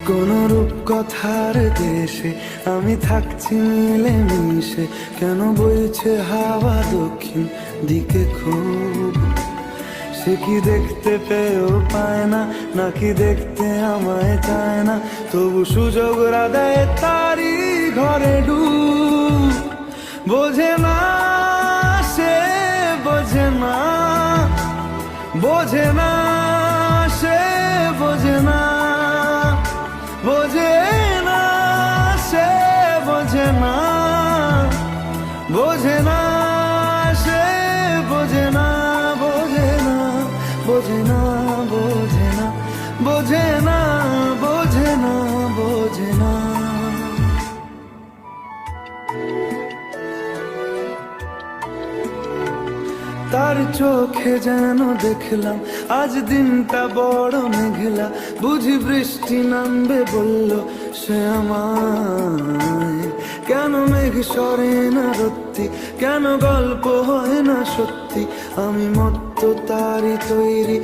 কোন রূপকথার দেশে আমি থাকছি মিলে মিশে, কেন বইছে হাওয়া দক্ষিণ দিকে খুব? সে কি দেখতে পেয়েও পায় না, নাকি দেখতে আমায় চায় না? তবু সুযোগ রাধায় তারি ঘরে ডুব। বোঝে না সে, বোঝে না, বোঝে না সে, বোঝে না, বোঝে না সে, বোঝে না, বোঝে না সে, বোঝে না, বোঝে না, বোঝে না, বোঝে না, বোঝে না, বোঝে না, বোঝে না। তার চোখে যেন দেখলাম আজ দিনটা বড় মেঘলা, বুঝি বৃষ্টি নামবে বলল সে আমায়। কেন মেঘ সরে না রত্তি, কেন গল্প হয় না সত্যি, আমি মত্ত তারই তৈরি।